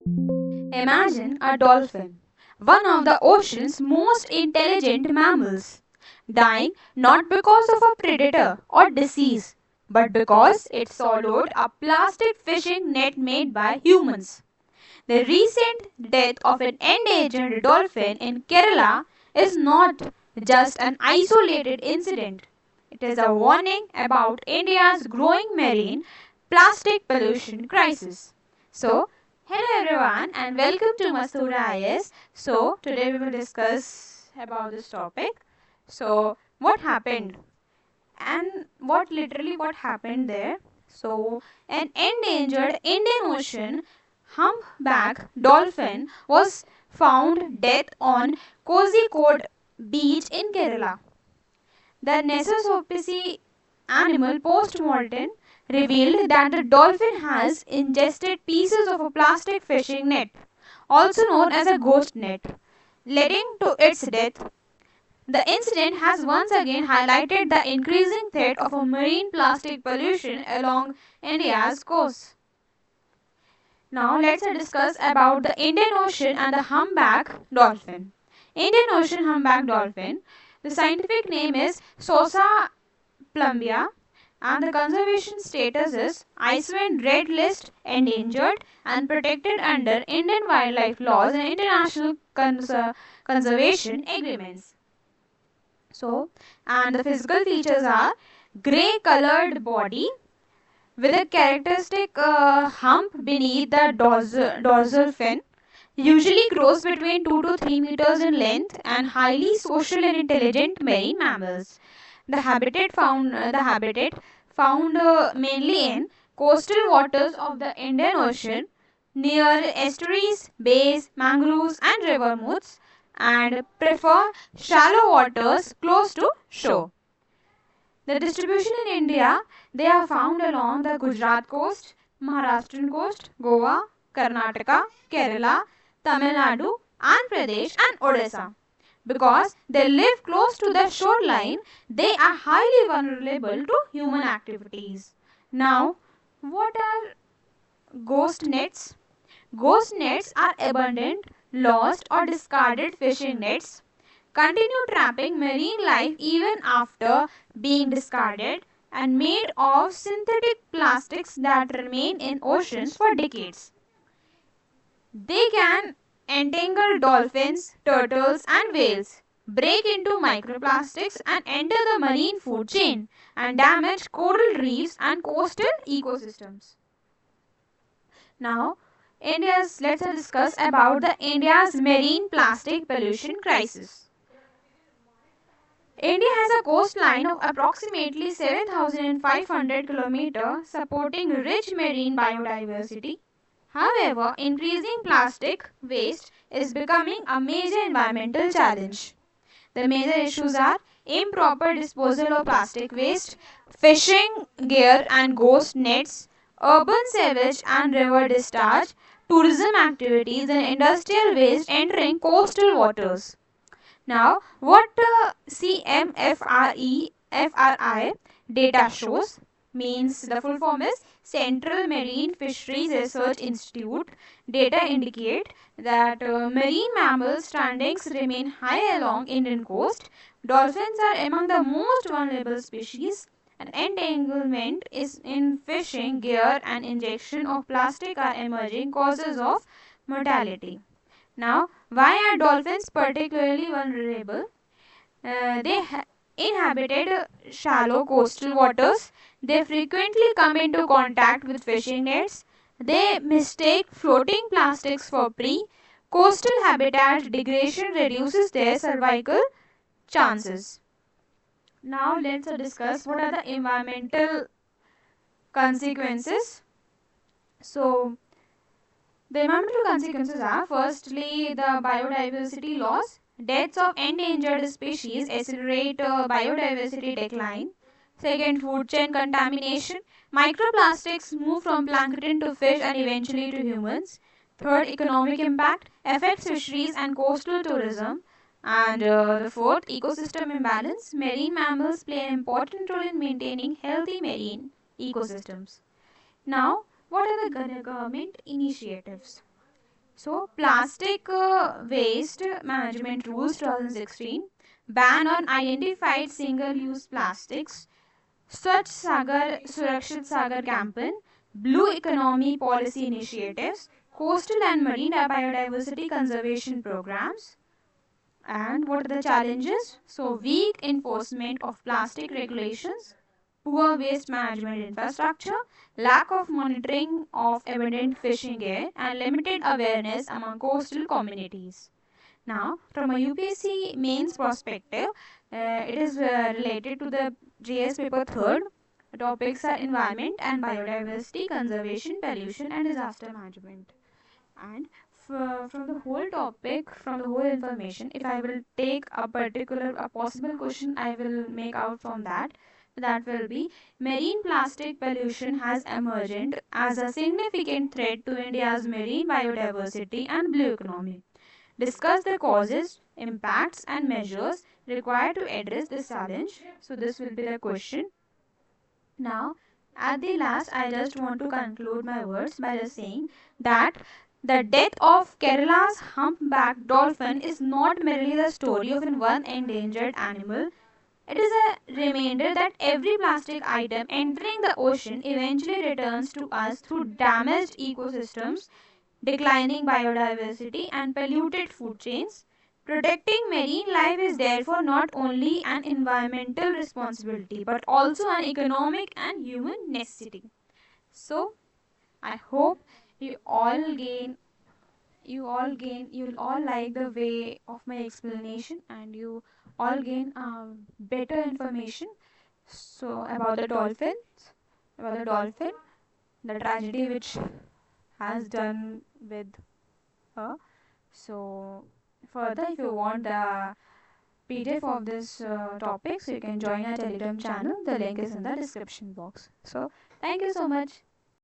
Imagine a dolphin, one of the ocean's most intelligent mammals, dying not because of a predator or disease, but because it swallowed a plastic fishing net made by humans. The recent death of an endangered dolphin in Kerala is not just an isolated incident. It is a warning about India's growing marine plastic pollution crisis. So, hello everyone and welcome to Mastura IS. So, today we will discuss about this topic. So, what happened and what happened there. So, an endangered Indian Ocean humpback dolphin was found dead on Kozhikode beach in Kerala. The Nesosopisi animal post-mortem revealed that the dolphin has ingested pieces of a plastic fishing net, also known as a ghost net, leading to its death. The incident has once again highlighted the increasing threat of a marine plastic pollution along India's coast. Now let's discuss about the Indian Ocean and the humpback dolphin. Indian Ocean humpback dolphin. The scientific name is Sosa plumbea and the conservation status is ISBN Red List endangered and protected under Indian wildlife laws and international conservation agreements. So, and the physical features are grey colored body with a characteristic hump beneath the dorsal fin, usually grows between 2 to 3 meters in length and highly social and intelligent marine mammals. The habitat found mainly in coastal waters of the Indian Ocean near estuaries, bays, mangroves and river mouths and prefer shallow waters close to shore. The distribution in India, they are found along the Gujarat coast, Maharashtrian coast, Goa, Karnataka, Kerala, Tamil Nadu, Andhra Pradesh and Odisha. Because they live close to the shoreline, they are highly vulnerable to human activities. Now, what are ghost nets? Ghost nets are abundant, lost or discarded fishing nets continue trapping marine life even after being discarded and made of synthetic plastics that remain in oceans for decades. They can entangle dolphins, turtles, and whales, break into microplastics, and enter the marine food chain and damage coral reefs and coastal ecosystems. Now, let's discuss about the India's marine plastic pollution crisis. India has a coastline of approximately 7,500 km supporting rich marine biodiversity. However, increasing plastic waste is becoming a major environmental challenge. The major issues are improper disposal of plastic waste, fishing gear and ghost nets, urban sewage and river discharge, tourism activities and industrial waste entering coastal waters. Now, what CMFRI data shows means the full form is Central Marine Fisheries Research Institute. Data indicate that marine mammal standings remain high along Indian coast. Dolphins are among the most vulnerable species. And entanglement is in fishing gear and injection of plastic are emerging causes of mortality. Now, why are dolphins particularly vulnerable? They inhabited shallow coastal waters. They frequently come into contact with fishing nets. They mistake floating plastics for prey. Coastal habitat degradation reduces their survival chances. Now, let's discuss what are the environmental consequences. So, the environmental consequences are firstly the biodiversity loss. Deaths of endangered species accelerate biodiversity decline. Second, food chain contamination. Microplastics move from plankton to fish and eventually to humans. Third, economic impact affects fisheries and coastal tourism. And the fourth, ecosystem imbalance. Marine mammals play an important role in maintaining healthy marine ecosystems. Now, what are the government initiatives? So, plastic waste management rules 2016, ban on identified single-use plastics, Swachh Sagar Surakshit Sagar campaign, blue economy policy initiatives, coastal and marine biodiversity conservation programs. And what are the challenges? So, weak enforcement of plastic regulations, poor waste management infrastructure, lack of monitoring of abundant fishing gear, and limited awareness among coastal communities. Now, from a UPSC mains perspective, it is related to the JS paper third. The topics are environment and biodiversity, conservation, pollution, and disaster management. And from the whole topic, from the whole information, if I will take a possible question, I will make out from that. That will be marine plastic pollution has emerged as a significant threat to India's marine biodiversity and blue economy. Discuss the causes, impacts, and measures required to address this challenge. So, this will be the question. Now, at the last, I just want to conclude my words by just saying that the death of Kerala's humpback dolphin is not merely the story of one endangered animal. It is a reminder that every plastic item entering the ocean eventually returns to us through damaged ecosystems, declining biodiversity, and polluted food chains. Protecting marine life is therefore not only an environmental responsibility but also an economic and human necessity. So, I hope you all gain you'll all like the way of my explanation and you all gain better information so about the dolphin, the tragedy which has done with her. So, further, if you want the PDF of this topic, so you can join our Telegram channel. The link is in the description box. So, thank you so much.